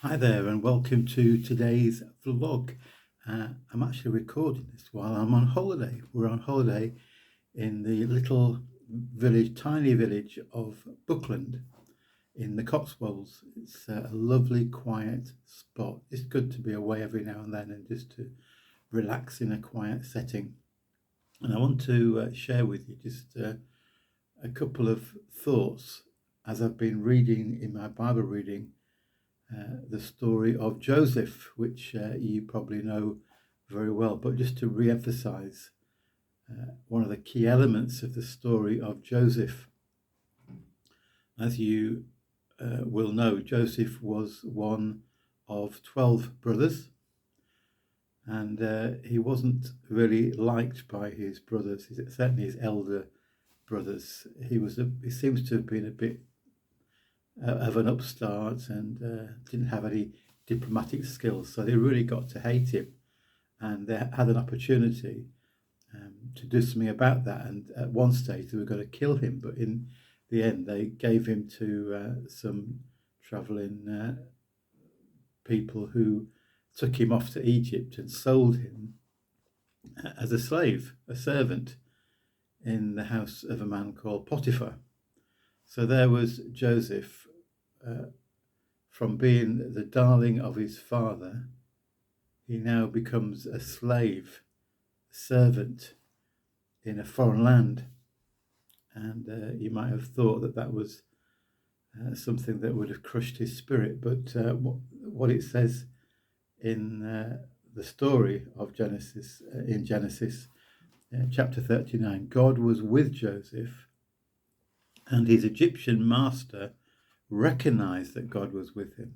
Hi there, and welcome to today's vlog. I'm actually recording this while I'm on holiday. We're on holiday in the little village, tiny village of Buckland in the Cotswolds. It's a lovely, quiet spot. It's good to be away every now and then and just to relax in a quiet setting. And I want to share with you just a couple of thoughts as I've been reading in my Bible reading the story of Joseph, which you probably know very well. But just to re-emphasize one of the key elements of the story of Joseph, as you will know, Joseph was one of 12 brothers, and he wasn't really liked by his brothers, certainly his elder brothers. He seems to have been a bit of an upstart and didn't have any diplomatic skills, so they really got to hate him, and they had an opportunity to do something about that, and at one stage they were going to kill him, but in the end they gave him to some travelling people who took him off to Egypt and sold him as a slave, a servant, in the house of a man called Potiphar. So there was Joseph, from being the darling of his father, he now becomes a slave, a servant in a foreign land. And you might have thought that that was something that would have crushed his spirit. But what it says in the story of Genesis, in Genesis chapter 39, God was with Joseph, and his Egyptian master recognized that God was with him,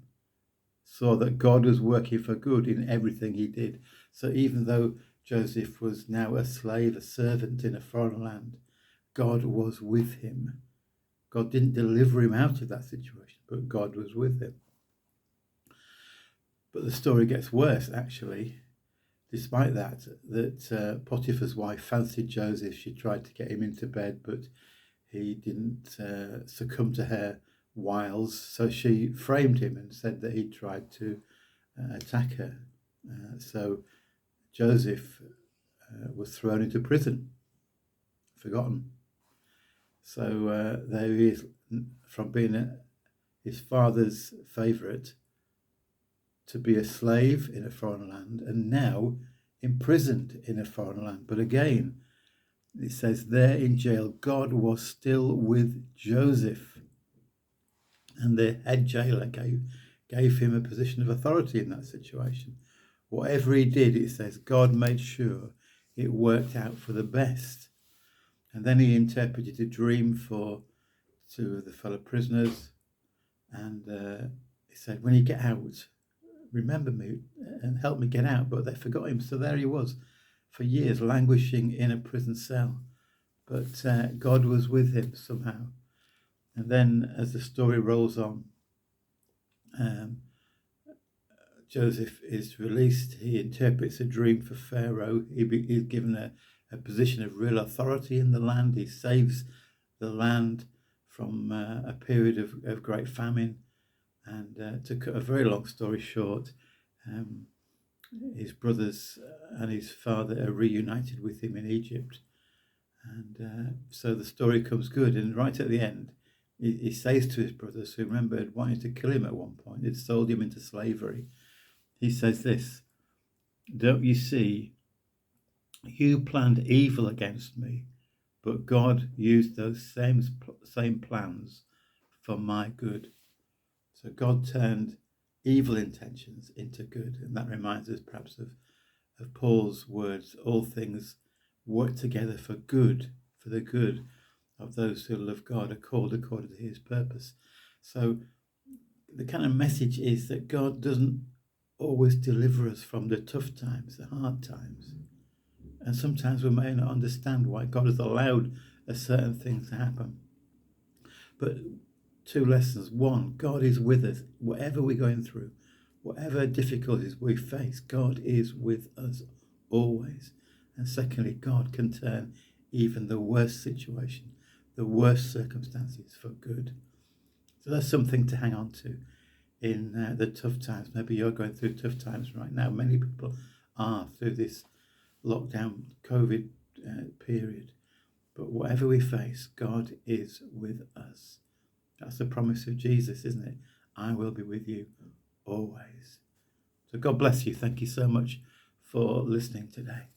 saw that God was working for good in everything he did. So even though Joseph was now a slave, a servant in a foreign land, God was with him. God didn't deliver him out of that situation, but God was with him. But the story gets worse, actually. Despite that Potiphar's wife fancied Joseph. She tried to get him into bed, but he didn't succumb to her wiles. So she framed him and said that he tried to attack her. So Joseph was thrown into prison, forgotten. So there he is, from being his father's favourite to be a slave in a foreign land, and now imprisoned in a foreign land. But again, it says there in jail, God was still with Joseph, and the head jailer gave him a position of authority in that situation. Whatever he did, it says God made sure it worked out for the best. And then he interpreted a dream for two of the fellow prisoners, and he said, when you get out, remember me and help me get out. But they forgot him, so there he was for years, languishing in a prison cell. But God was with him somehow. And then as the story rolls on, Joseph is released. He interprets a dream for Pharaoh. He's given a position of real authority in the land. He saves the land from a period of great famine. And to cut a very long story short, his brothers and his father are reunited with him in Egypt. And so the story comes good. And right at the end, he says to his brothers, who remember had wanted to kill him at one point, had sold him into slavery, he says this: don't you see, you planned evil against me, but God used those same plans for my good. So God turned evil intentions into good. And that reminds us perhaps of Paul's words, all things work together for good, for the good of those who love God, are called according to his purpose. So the kind of message is that God doesn't always deliver us from the tough times, the hard times. And sometimes we may not understand why God has allowed a certain thing to happen. But two lessons. One, God is with us. Whatever we're going through, whatever difficulties we face, God is with us always. And secondly, God can turn even the worst situation, the worst circumstances for good. So that's something to hang on to. in the tough times. Maybe you're going through tough times right now. Many people are through this lockdown COVID period. But whatever we face, God is with us. That's the promise of Jesus, isn't it? I will be with you always. So God bless you. Thank you so much for listening today.